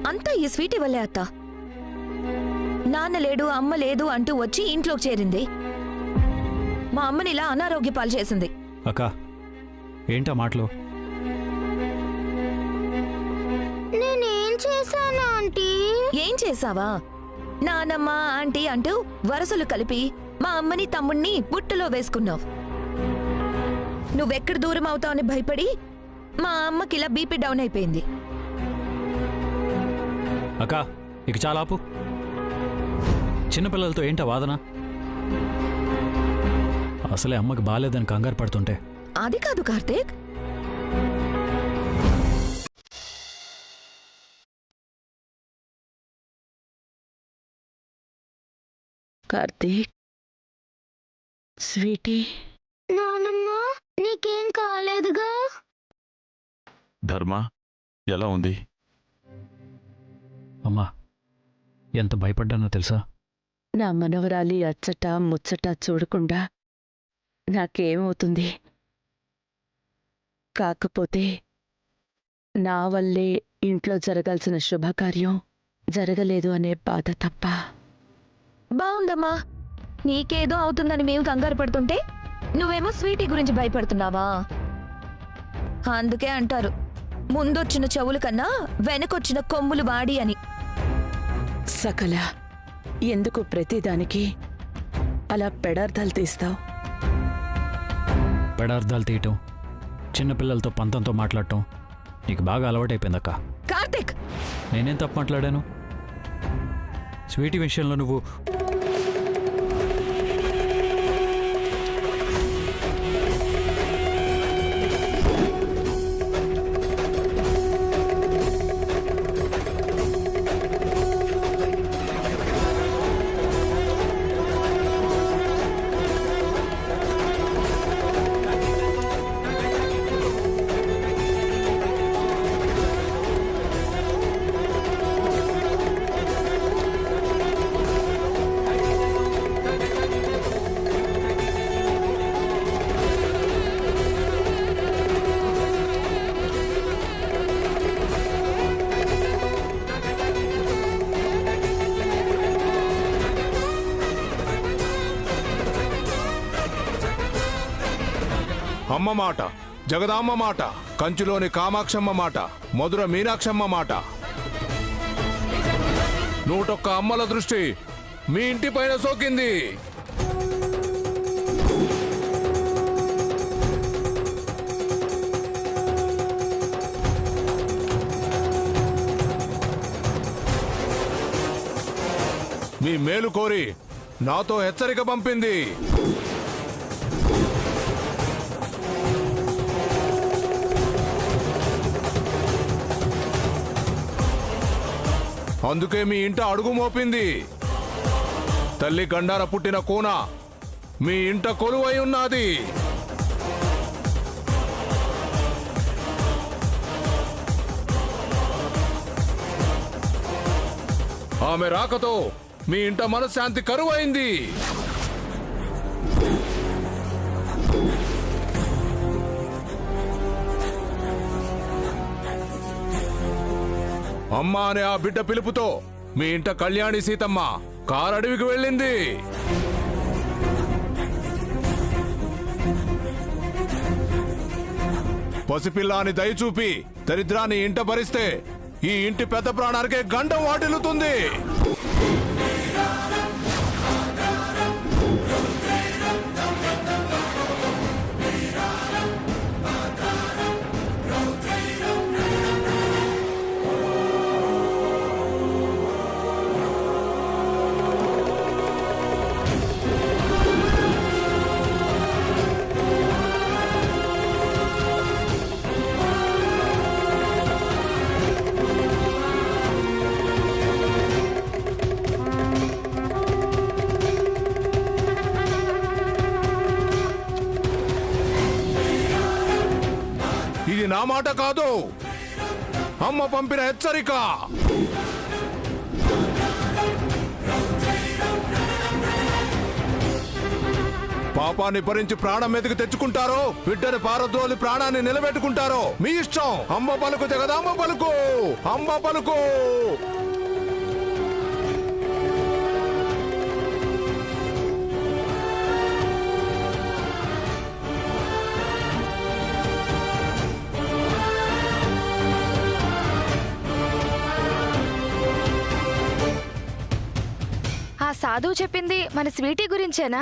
అంతా ఈ స్వీటీ వల్లే అత్త. నాన్న లేడు అమ్మ లేదు అంటూ వచ్చి ఇంట్లోకి చేరింది. మా అమ్మని ఇలా అనారోగ్య పాలు చేసింది. అక్క ఏంటా మాటలు? నేనేం చేశాను ఆంటీ? ఏం చేసావా? నానమ్మ ఆంటీ అంటూ వరసలు కలిపి మా అమ్మని తమ్ముణ్ణి బుట్టలో వేసుకున్నావు. నువ్వెక్కడ దూరం అవుతావని భయపడి మా అమ్మకిలా బీపీ డౌన్ అయిపోయింది. అక్క ఇక చాలా ఆపు. చిన్నపిల్లలతో ఏంటా వాదన? అసలే అమ్మకి బాలేదని కంగారు పడుతుంటే. అది కాదు కార్తీక్. కార్తీక్, స్వీటీ, నానమ్మ నీకేం కాలేదుగా? ధర్మ ఎలా ఉంది? అమ్మా ఎంత భయపడ్డానో తెలుసా? నా మనవరాలి అచ్చట ముచ్చట చూడకుండా నాకేమవుతుంది? కాకపోతే నా వల్లే ఇంట్లో జరగాల్సిన శుభకార్యం జరగలేదు అనే బాధ తప్ప. బావుందమ్మా, నీకేదో అవుతుందని మేము కంగారు పడుతుంటే నువ్వేమో స్వీటీ గురించి భయపడుతున్నావా? అందుకే అంటారు, ముందొచ్చిన చెవుల కన్నా వెనకొచ్చిన కొమ్ములు వాడి అని. సకల, ఎందుకు ప్రతిదానికి అలా పెడార్థాలు తీస్తావు? పెడార్థాలు తీయటం, చిన్నపిల్లలతో పంతంతో మాట్లాడటం నీకు బాగా అలవాటైపోయిందక్క. కార్తీక్, నేనేం తప్పు మాట్లాడాను? స్వీటీ విషయంలో నువ్వు అమ్మ మాట, జగదామ్మ మాట, కంచులోని కామాక్షమ్మ మాట, మధుర మీనాక్షమ్మ మాట, 101 అమ్మల దృష్టి మీ ఇంటి పైన సోకింది. మీ మేలు కోరి నాతో హెచ్చరిక పంపింది. అందుకే మీ ఇంట అడుగు మోపింది. తల్లి గండార పుట్టిన కూన మీ ఇంట కొలువై ఉన్నది. ఆమె రాకతో మీ ఇంట మనశ్శాంతి కరువైంది. అమ్మ అనే ఆ బిడ్డ పిలుపుతో మీ ఇంట కళ్యాణి సీతమ్మ కారడవికి వెళ్ళింది. పసిపిల్లాని దయచూపి దరిద్రాన్ని ఇంట భరిస్తే ఈ ఇంటి పెద్ద ప్రాణానికే గండం వాటిల్లుతుంది. ఇది నా మాట కాదు, అమ్మ పంపిన హెచ్చరిక. పాపాన్ని భరించి ప్రాణం మీదకి తెచ్చుకుంటారో బిడ్డని పారద్రోలి ప్రాణాన్ని నిలబెట్టుకుంటారో మీ ఇష్టం. అమ్మ పలుకుతే కదా అమ్మ పలుకు, అమ్మ పలుకు. ఆ సాధువు చెప్పింది మన స్వీటీ గురించేనా?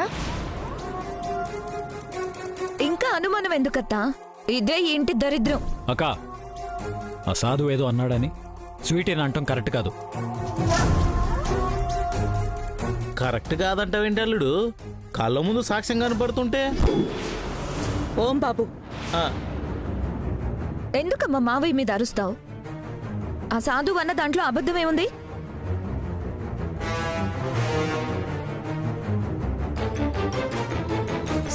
ఇంకా అనుమానం ఎందుకత్తా? ఇదే ఈ ఇంటి దరిద్రం. అక్క, ఆ సాధువు ఏదో అన్నాడని స్వీటీని అంటాం కరెక్ట్ కాదు. కరెక్ట్ కాదంటావేంటి అల్లుడు? కళ్ళ ముందు సాక్ష్యం కనపడుతుంటే. ఓం బాబు, ఆ, ఎందుకమ్మా మావయ్య మీద అరుస్తావు? ఆ సాధువు అన్న దాంట్లో అబద్ధమేముంది?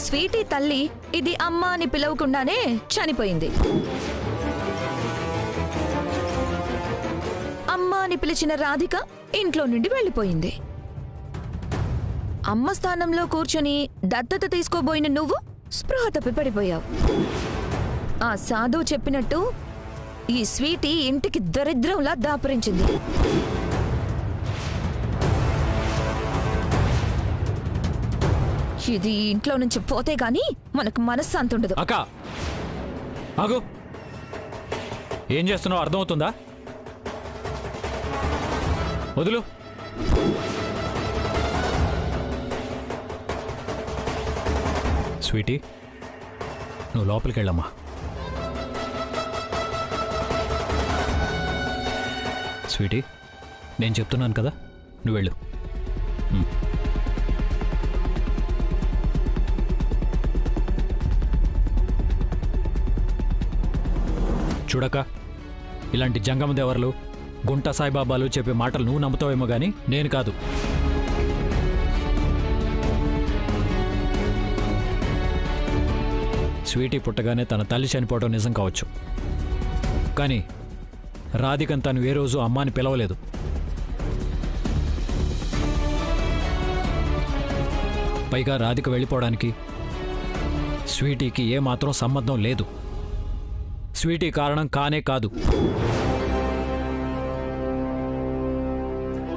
స్వీటీ తల్లి ఇది అమ్మ అని పిలవకుండానే చనిపోయింది. అమ్మ అని పిలిచిన రాధిక ఇంట్లో నుండి వెళ్ళిపోయింది. అమ్మ స్థానంలో కూర్చొని దత్తత తీసుకోబోయిన నువ్వు స్పృహ తప్పి పడిపోయావు. ఆ సాధువు చెప్పినట్టు ఈ స్వీటీ ఇంటికి దరిద్రంలా దాపురించింది. ఇది ఇంట్లో నుంచి పోతే గాని మనకు మనశ్శాంతి ఉండదు. అక్క ఆగు, ఏం చేస్తున్నావు అర్థమవుతుందా? వదులు. స్వీటీ, నువ్వు లోపలికి వెళ్ళమ్మా. స్వీటీ, నేను చెప్తున్నాను కదా, నువ్వు వెళ్ళు. చూడక, ఇలాంటి జంగమ దేవర్లు, గుంట సాయిబాబాలు చెప్పే మాటలు నువ్వు నమ్ముతావేమో గానీ నేను కాదు. స్వీటీ పుట్టగానే తన తల్లి చనిపోవడం నిజం కావచ్చు, కానీ రాధికను తను ఏ రోజు అమ్మాని పిలవలేదు. పైగా రాధిక వెళ్ళిపోవడానికి స్వీటీకి ఏమాత్రం సంబంధం లేదు. స్వీటీ కారణం కానే కాదు.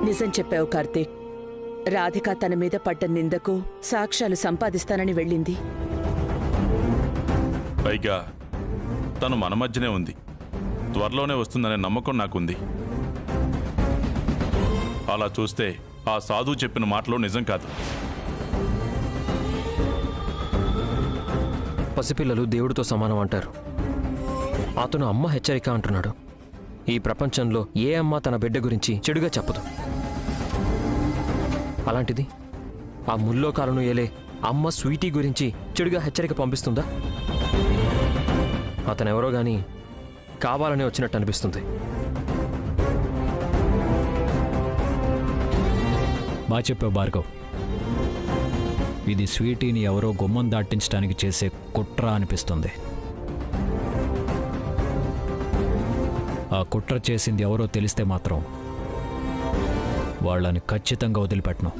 నిజం చెప్పావు కార్తీక్. రాధిక తన మీద పడ్డ నిందకు సాక్ష్యాలు సంపాదిస్తానని వెళ్ళింది. పైగా తను మన మధ్యనే ఉంది, త్వరలోనే వస్తుందనే నమ్మకం నాకుంది. అలా చూస్తే ఆ సాధువు చెప్పిన మాటలో నిజం కాదు. పసిపిల్లలు దేవుడితో సమానం అంటారు. అతను అమ్మ హెచ్చరిక అంటున్నాడు. ఈ ప్రపంచంలో ఏ అమ్మ తన బిడ్డ గురించి చెడుగా చెప్పదు. అలాంటిది ఆ ముల్లోకాలను ఏలే అమ్మ స్వీటీ గురించి చెడుగా హెచ్చరిక పంపిస్తుందా? అతనెవరో గాని కావాలని వచ్చినట్టు అనిపిస్తుంది. బాగా చెప్పావు భార్గవ్. ఇది స్వీటీని ఎవరో గుమ్మం దాటించడానికి చేసే కుట్ర అనిపిస్తుంది. ఆ కుట్ర చేసింది ఎవరో తెలిస్తే మాత్రం వాళ్ళని ఖచ్చితంగా వదిలిపెట్టను.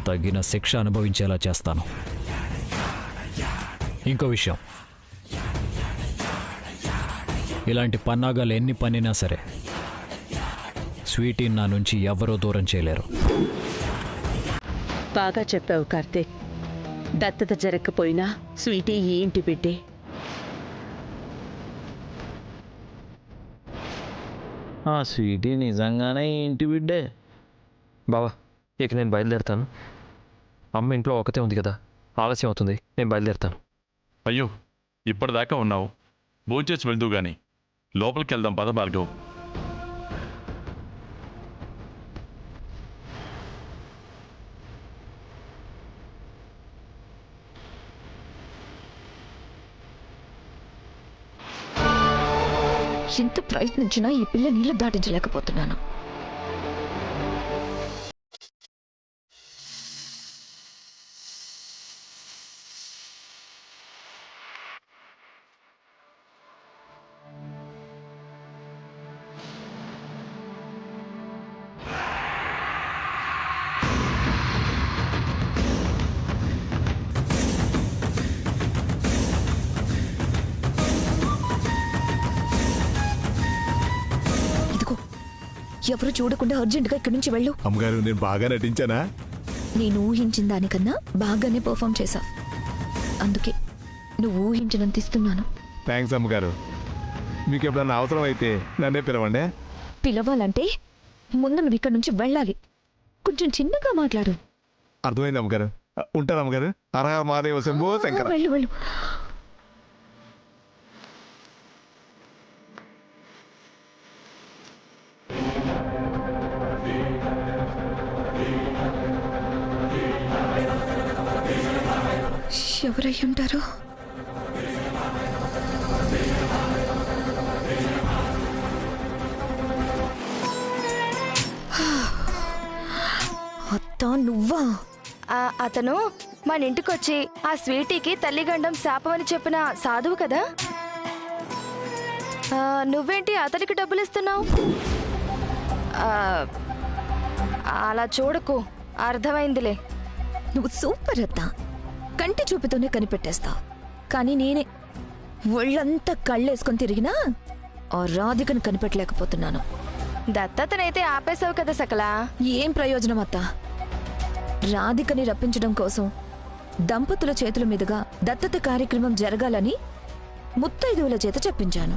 తగిన శిక్ష అనుభవించేలా చేస్తాను. ఇంకో విషయం, ఇలాంటి పన్నాగాలు ఎన్ని పన్నినా సరే స్వీటీని నా నుంచి ఎవరో దూరం చేయలేరు. బాగా చెప్పావు కార్తీక్. దత్తత జరగకపోయినా స్వీటీ ఈ ఇంటి బిడ్డే. ఆ స్వీటీ నిజంగానే ఇంటి బిడ్డే. బావా, ఇక నేను బయలుదేరుతాను. అమ్మ ఇంట్లో ఒకతే ఉంది కదా, ఆలస్యం అవుతుంది. నేను బయలుదేరుతాను. అయ్యో, ఇప్పటిదాకా ఉన్నావు, భోంచేసి వెళ్దూ గాని. లోపలికి వెళ్దాం పద భార్గవ్. ఎంత ప్రయత్నించినా ఈ పిల్ల నీళ్లు దాటించలేకపోతున్నాను. ఎవరు చూడకుండా అర్జెంటుగా ఇక్కడి నుంచి వెళ్ళు. అమ్మగారు నేను బాగా నటించానా? నేను ఊహించిన దానికన్నా బాగానే పర్ఫామ్ చేశావు. అందుకే నువ్వు ఊహించినంత ఇస్తున్నాను. థ్యాంక్స్ అమ్మగారు. మీకు ఎప్పుడన్నా అవసరం అయితే నన్నే పిలవండి. పిలవాలంటే ముందు నువ్వు ఇక్కడి నుంచి వెళ్ళాలి. కొంచెం చిన్నగా మాట్లాడు. అర్థమైంది అమ్మగారు. ఉంటాను అమ్మగారు. హర మహాదేవ శంభో శంకర. వెళ్ళు వెళ్ళు. ఎవరై ఉంటారు? అత్త నువ్వా? అతను మన ఇంటికొచ్చి ఆ స్వీటీకి తల్లిగండం శాపం అని చెప్పిన సాధువు కదా. నువ్వేంటి అతనికి డబ్బులు ఇస్తున్నావు? అలా చూడకు, అర్థమైందిలే. నువ్వు సూపర్ అత్త. కంటి చూపుతోనే కనిపెట్టేస్తావు. కానీ నేనే ఒళ్ళంతా కళ్ళేసుకొని తిరిగినా ఆ రాధికను కనిపెట్టలేకపోతున్నాను. దత్తతనైతే ఆపేశావు కదా సకలా. ఏం ప్రయోజనం అత్త? రాధికని రప్పించడం కోసం దంపతుల చేతుల మీదుగా దత్తత కార్యక్రమం జరగాలని ముత్తైదువుల చేత చెప్పించాను.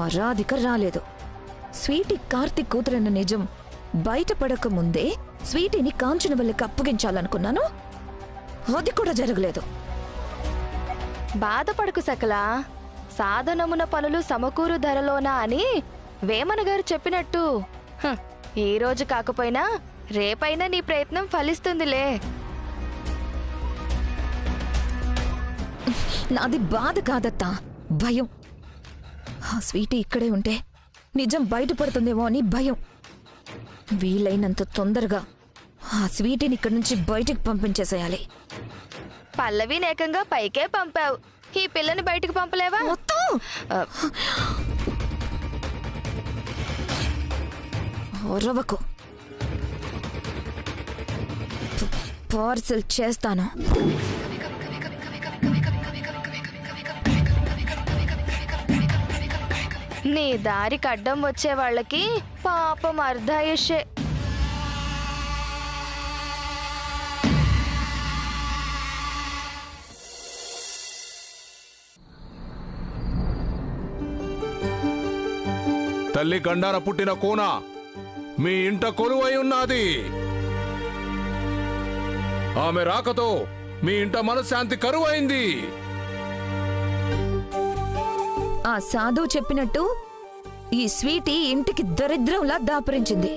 ఆ రాధిక రాలేదు. స్వీటీ కార్తీక్ కూతురన్న నిజం బయటపడక ముందే స్వీటీని కాంచన వల్లకి అప్పగించాలనుకున్నాను. అది కూడా జరగలేదు. బాధపడకు సకలా. సాధనమున పనులు సమకూరు ధరలోనా అని వేమన గారు చెప్పినట్టు ఈ రోజు కాకపోయినా రేపైనా నీ ప్రయత్నం ఫలిస్తుందిలే. నాది బాధ కాదత్తా, భయం. ఆ స్వీటీ ఇక్కడే ఉంటే నిజం బయటపడుతుందేమో అని భయం. వీలైనంత తొందరగా ఆ స్వీటీని ఇక్కడి నుంచి బయటికి పంపించేసేయాలి. పల్లవిని ఏకంగా పైకే పంపావు. ఈ పిల్లని బయటికి పంపలేవా? మొత్తం ఒరవకు. పార్సల్ చేస్తాను. నీ దారికి అడ్డం వచ్చే వాళ్ళకి పాపం అర్ధాయుషే. తల్లి గండార పుట్టిన కూన మీ ఇంట కొలువై ఉన్నది. ఆమె రాకతో మీ ఇంట మనశ్శాంతి కరువైంది. ఆ సాధువు చెప్పినట్టు ఈ స్వీటీ ఇంటికి దరిద్రంలా దాపరించింది.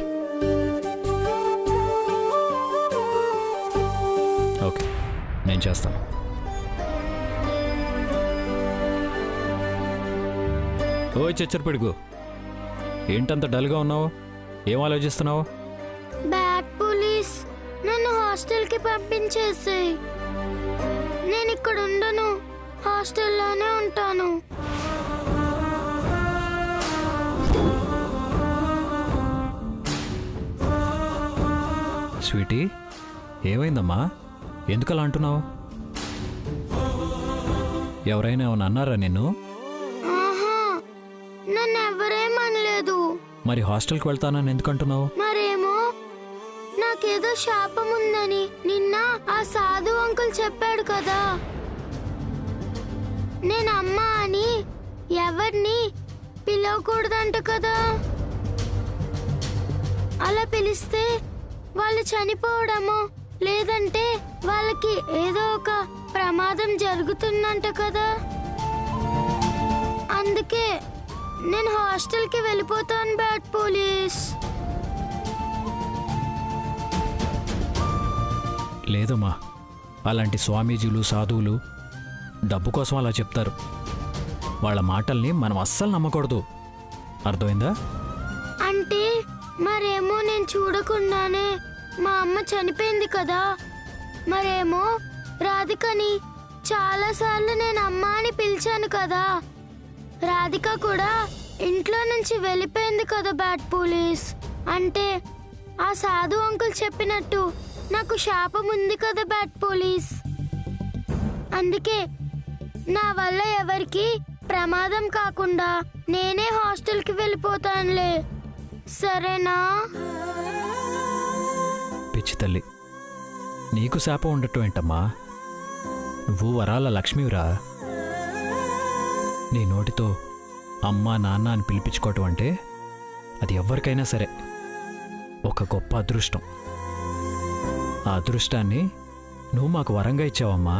ఓకే, నేను చేస్తాను. ఓయ్ చెచ్చరపెడుగు, ఏంటంత డల్గా ఉన్నావు? ఏం ఆలోచిస్తున్నావు? బ్యాడ్ పోలీస్ నన్ను హాస్టల్కి పంపించేసేయ్. నేను ఇక్కడ ఉండను, హాస్టల్లోనే ఉంటాను. స్వీటీ, ఏమైందమ్మా? ఎందుకలా అంటున్నావు? ఎవరైనా ఏమన్నా అన్నారా నిన్ను? ఆహా, నన్ను ఎవరేమనలేదు. మరి హాస్టల్కి వెళ్తానని ఎందుకు అంటున్నావు? మరేమో నాకేదో శాపం ఉందని నిన్న ఆ సాధు అంకుల్ చెప్పాడు కదా. నేను అమ్మ అని ఎవరిని పిలవకూడదంట కదా. అలా పిలిస్తే వాళ్ళు చనిపోవడమో లేదంటే వాళ్ళకి ఏదో ఒక ప్రమాదం జరుగుతుందంట కదా. అందుకే నేను హాస్టల్కి వెళ్ళిపోతాను బ్యాడ్ పోలీస్. లేదమ్మా, అలాంటి స్వామీజీలు సాధువులు డబ్బు కోసం అలా చెప్తారు. వాళ్ళ మాటల్ని మనం అస్సలు నమ్మకూడదు. అర్థమైందా? అంటే మరేమో నేను చూడకుండానే మా అమ్మ చనిపోయింది కదా. మరేమో రాధికని చాలాసార్లు నేను అమ్మ అని పిలిచాను కదా. రాధిక కూడా ఇంట్లో నుంచి వెళ్ళిపోయింది కదా బ్యాడ్ పోలీస్. అంటే ఆ సాధు అంకుల్ చెప్పినట్టు నాకు శాపం ఉంది కదా బ్యాడ్ పోలీస్. అందుకే నా వల్ల ఎవరికి ప్రమాదం కాకుండా నేనే హాస్టల్కి వెళ్ళిపోతానులే. సరేనా? పిచ్చి తల్లి, నీకు శాపం ఉండటం ఏంటమ్మా? నువ్వు వరాల లక్ష్మివిరా. నీ నోటితో అమ్మ నాన్న అని పిలిపించుకోవటం అంటే అది ఎవరికైనా సరే ఒక గొప్ప అదృష్టం. ఆ అదృష్టాన్ని నువ్వు మాకు వరంగా ఇచ్చావమ్మా.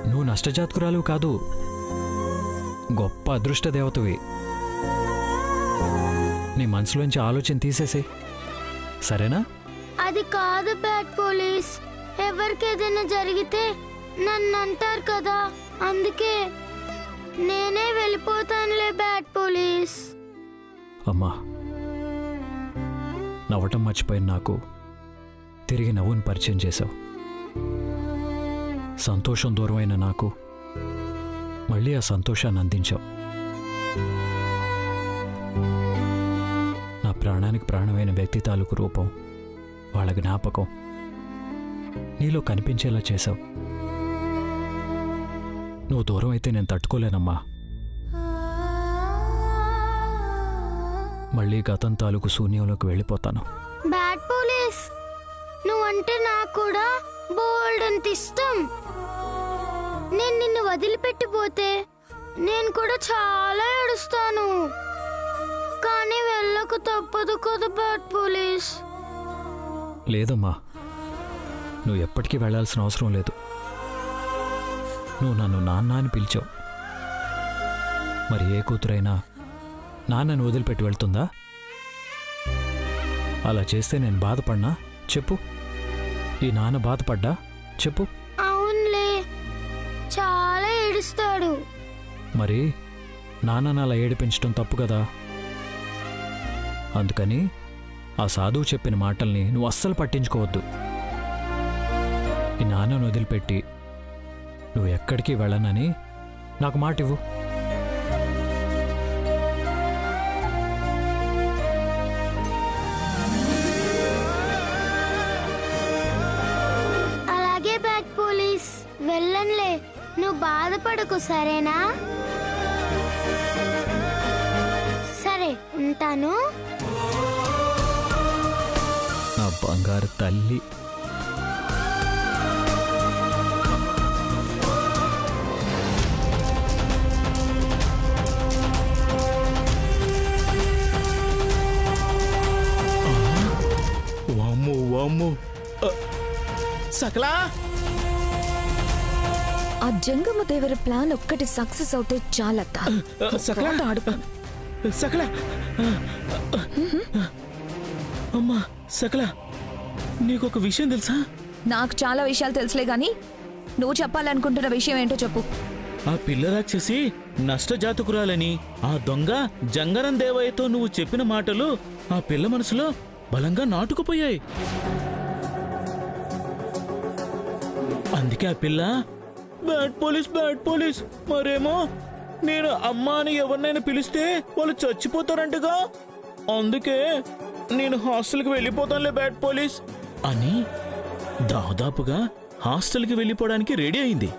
నువ్వు నష్టజాతకురాలు కాదు, గొప్ప అదృష్ట దేవతవి. నీ మనసులోంచి ఆలోచన తీసేసే, సరేనా? అది కాదు బ్యాడ్ పోలీస్. ఎవరికి ఏదైనా జరిగితే నన్ను అంటారు కదా, అందుకే నేనే వెళ్ళిపోతానులే బ్యాడ్ పోలీస్. అమ్మా, నవ్వటం మర్చిపోయిన నాకు తిరిగి నవ్వుని పరిచయం చేశావు. సంతోషం దూరమైన నాకు మళ్ళీ ఆ సంతోషాన్ని అందించావు. నా ప్రాణానికి ప్రాణమైన వ్యక్తి తాలూకు రూపం, వాళ్ళ జ్ఞాపకం నీలో కనిపించేలా చేశావు. నువ్వు దూరం అయితే నేను తట్టుకోలేనమ్మా. మళ్ళీ గతం తాలూకు శూన్యంలోకి వెళ్ళిపోతాను. బ్యాడ్ పోలీస్, నువ్వంటే నాకు కూడా బోల్డ్ అంత ఇష్టం. నేను నిన్ను వదిలిపెట్టిపోతే నేను కూడా చాలా ఏడుస్తాను. కానీ వెళ్ళకు తప్పదు కదా బ్యాడ్ పోలీస్. లేదమ్మా, నువ్వు ఎప్పటికీ వెళ్ళాల్సిన అవసరం లేదు. నువ్వు నన్ను నాన్న అని పిలిచావు. మరి ఏ కూతురైనా నాన్నను వదిలిపెట్టి వెళ్తుందా? అలా చేస్తే నేను బాధపడినా చెప్పు. ఈ నాన్న బాధపడ్డా చెప్పు. అవునులే, చాలా ఏడుస్తాడు. మరి నాన్నను అలా ఏడిపించడం తప్పు కదా. అందుకని ఆ సాధువు చెప్పిన మాటల్ని నువ్వు అస్సలు పట్టించుకోవద్దు. ఈ నాన్నను వదిలిపెట్టి నువ్వు ఎక్కడికి వెళ్ళనని నాకు మాట ఇవ్వు. అలాగే బ్యాడ్ పోలీస్, వెళ్ళనులే. నువ్వు బాధపడకు, సరేనా? సరే, ఉంటాను. నా బంగారు తల్లి. వామ్మో వామ్మో, సకలా ఆ జంగమ దేవర ప్లాన్ ఒక్కటి సక్సెస్ అవుతే చాలత్త. సకలా సకలా అమ్మా సకలా, నీకొక విషయం తెలుసా? నాకు చాలా విషయాలు తెలుసులే గాని నువ్వు చెప్పాలనుకుంటున్న విషయం ఏంటో చెప్పు. ఆ పిల్ల రాక్షసి నష్టజాతకురాలని ఆ దొంగ జంగరం దేవయ్యతో నువ్వు చెప్పిన మాటలు ఆ పిల్ల మనసులో బలంగా నాటుకుపోయాయి. అందుకే ఆ పిల్ల బ్యాడ్ పోలీస్ మరేమో నేను అమ్మా అని ఎవరినైనా పిలిస్తే వాళ్ళు చచ్చిపోతారంటగా, అందుకే నేను హాస్టల్కి వెళ్ళిపోతానులే బ్యాడ్ పోలీస్ అని దాదాపుగా హాస్టల్కి వెళ్ళిపోవడానికి రెడీ అయింది.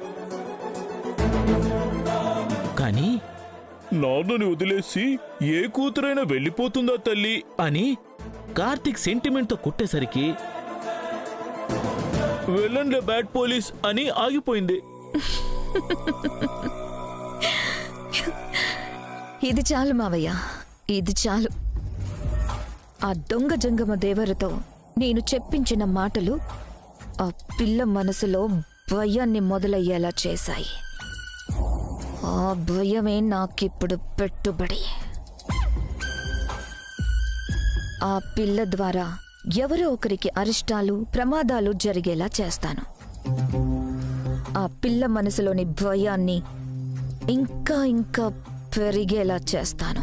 కానీ నాన్నని వదిలేసి ఏ కూతురైనా వెళ్ళిపోతుందా తల్లి అని కార్తీక్ సెంటిమెంట్తో కుట్టేసరికి వెళ్ళండి బ్యాడ్ పోలీస్ అని ఆగిపోయింది. ఇది చాలు మావయ్య, ఇది చాలు. ఆ దొంగ జంగమ దేవరతో నేను చెప్పించిన మాటలు ఆ పిల్ల మనసులో భయాన్ని మొదలయ్యేలా చేశాయి. ఆ భయమే నాకిప్పుడు పెట్టుబడి. ఆ పిల్ల ద్వారా ఎవరో ఒకరికి అరిష్టాలు, ప్రమాదాలు జరిగేలా చేస్తాను. ఆ పిల్ల మనసులోని భయాన్ని ఇంకా ఇంకా పెరిగేలా చేస్తాను.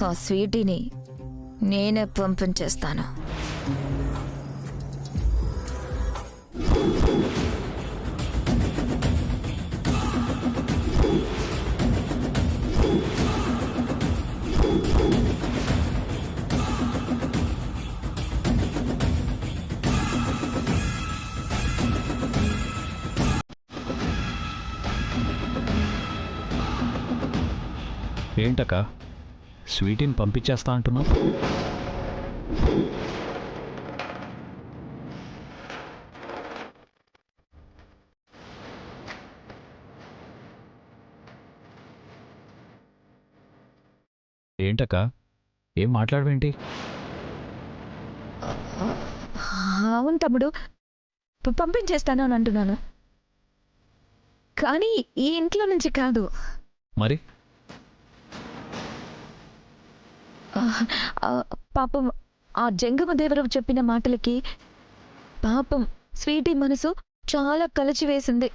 ఆ స్వీటీని నేనే పంపించేస్తాను. ఏంటక్క స్వీటీని పంపించేస్తా అంటున్నావు? ఏంటక్క ఏం మాట్లాడవేంటి? అవును తమ్ముడు, పంపించేస్తాను అని అంటున్నాను, కానీ ఈ ఇంట్లో నుంచి కాదు. మరి పాపం ఆ జంగమ దేవరావు చెప్పిన మాటలకి పాపం స్వీటీ మనసు చాలా కలిచివేసింది.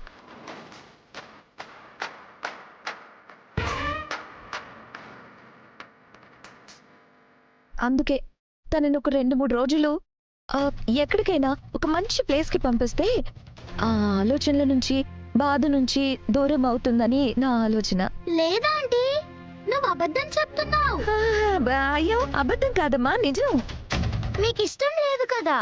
అందుకే తనని ఒక 2-3 రోజులు ఎక్కడికైనా ఒక మంచి ప్లేస్కి పంపిస్తే ఆ ఆలోచనల నుంచి, బాధ నుంచి దూరం అవుతుందని నా ఆలోచన. లేదా ఆంటీ, నువ్వు అబద్ధం చెప్తున్నావు. అయ్యో అబద్ధం కాదమ్మా, నిజం. మీకు ఇష్టం లేదు కదా?